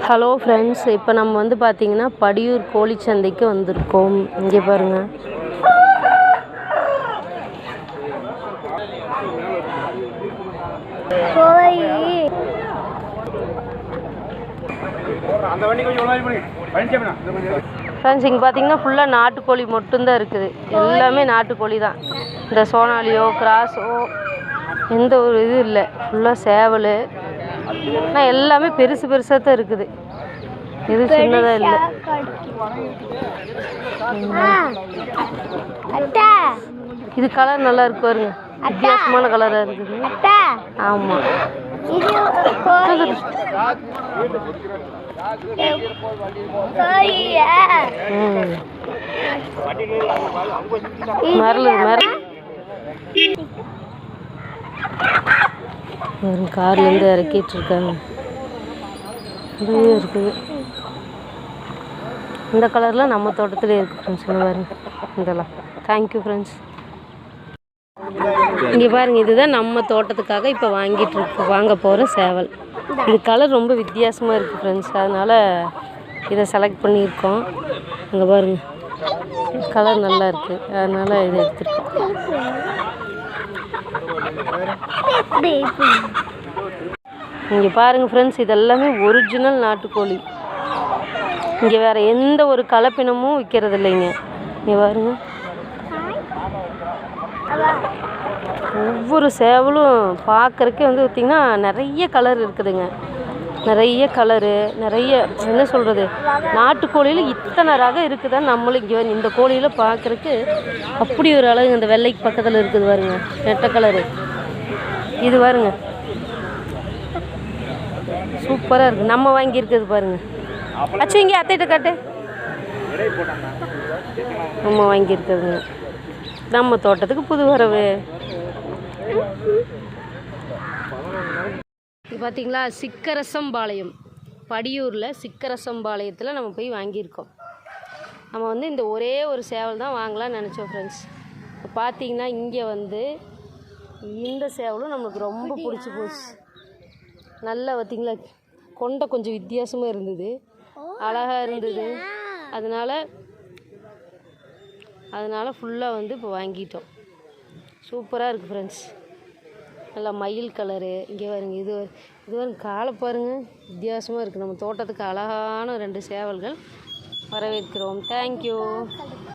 Hello friends, இப்போ நம்ம வந்து பார்த்திங்கன்னா படியூர் கோழிச்சந்தைக்கு வந்திருக்கோம். இங்கே பாருங்கள், ஃப்ரெண்ட்ஸ் இங்கே பார்த்தீங்கன்னா ஃபுல்லாக நாட்டுக்கோழி மட்டும்தான் இருக்குது. எல்லாமே நாட்டுக்கோழி தான். இந்த சோனாலியோ கிராஸோ எந்த ஒரு இது இல்லை. ஃபுல்லாக சேவல். ஆனால் எல்லாமே பெருசு பெருசாக தான் இருக்குது. இது சின்னதாக இல்லை. இது கலர் நல்லா இருக்கு பாருங்க, வித்தியாசமான கலராக இருக்குது. ஆமாம், கார்லேருந்து இறக்கிட்டு இருக்காங்க. இருக்குது இந்த கலரில் நம்ம தோட்டத்திலே இருக்குது ஃப்ரெண்ட்ஸ். பாருங்க இதெல்லாம். Thank you friends. இங்கே பாருங்கள், இதுதான் நம்ம தோட்டத்துக்காக இப்போ வாங்க போகிற சேவல். இது கலர் ரொம்ப வித்தியாசமாக இருக்குது ஃப்ரெண்ட்ஸ், அதனால் இதை செலக்ட் பண்ணியிருக்கோம். இங்கே பாருங்கள், கலர் நல்லா இருக்குது, அதனால் இதை எடுத்துருக்கோம். இங்கே பாருங்கள் ஃப்ரெண்ட்ஸ், இதெல்லாமே ஒரிஜினல் நாட்டுக்கோழி. இங்கே வேறு எந்த ஒரு கலப்பினமும் விற்கிறது இல்லைங்க. இங்கே பாருங்கள், ஒவ்வொரு சேவலும் பார்க்குறக்கே வந்து பார்த்திங்கன்னா நிறைய கலர் இருக்குதுங்க. நிறைய கலரு, நிறைய என்ன சொல்கிறது, நாட்டுக்கோழியில் இத்தனை ரகம் இருக்குதுன்னு நம்மளும் இங்கே இந்த கோழியில் பார்க்குறக்கு அப்படி ஒரு அழகு. இந்த வெள்ளைக்கு பக்கத்தில் இருக்குது பாருங்க, நெட்டை கலரு. இது பாருங்க, சூப்பராக இருக்குது. நம்ம வாங்கியிருக்குது பாருங்க. அச்சு இங்கே அத்தைகிட்ட காட்டு. நம்ம வாங்கியிருக்குதுங்க, நம்ம தோட்டத்துக்கு புது வரவு. இது பார்த்தீங்களா, சிக்கரசம்பாளையம், படியூரில் சிக்கரசம்பாளையத்தில் நம்ம போய் வாங்கியிருக்கோம். நம்ம வந்து இந்த ஒரே ஒரு சேவல் தான் வாங்கலாம்னு நினச்சோம் ஃப்ரெண்ட்ஸ். இப்போ பார்த்தீங்கன்னா இங்கே வந்து இந்த சேவலும் நம்மளுக்கு ரொம்ப பிடிச்சி போச்சு. நல்லா பார்த்தீங்களா, கொண்டை கொஞ்சம் வித்தியாசமாக இருந்தது, அழகாக இருந்தது. அதனால் ஃபுல்லாக வந்து இப்போ வாங்கிட்டோம். சூப்பராக இருக்குது ஃப்ரெண்ட்ஸ். நல்லா மயில் கலரு. இங்கே பாருங்க, இது பாருங்க, காலை பாருங்கள், வித்தியாசமாக இருக்குது. நம்ம தோட்டத்துக்கு அழகான 2 சேவல்கள் வரவேற்கிறோம். தேங்க்யூ.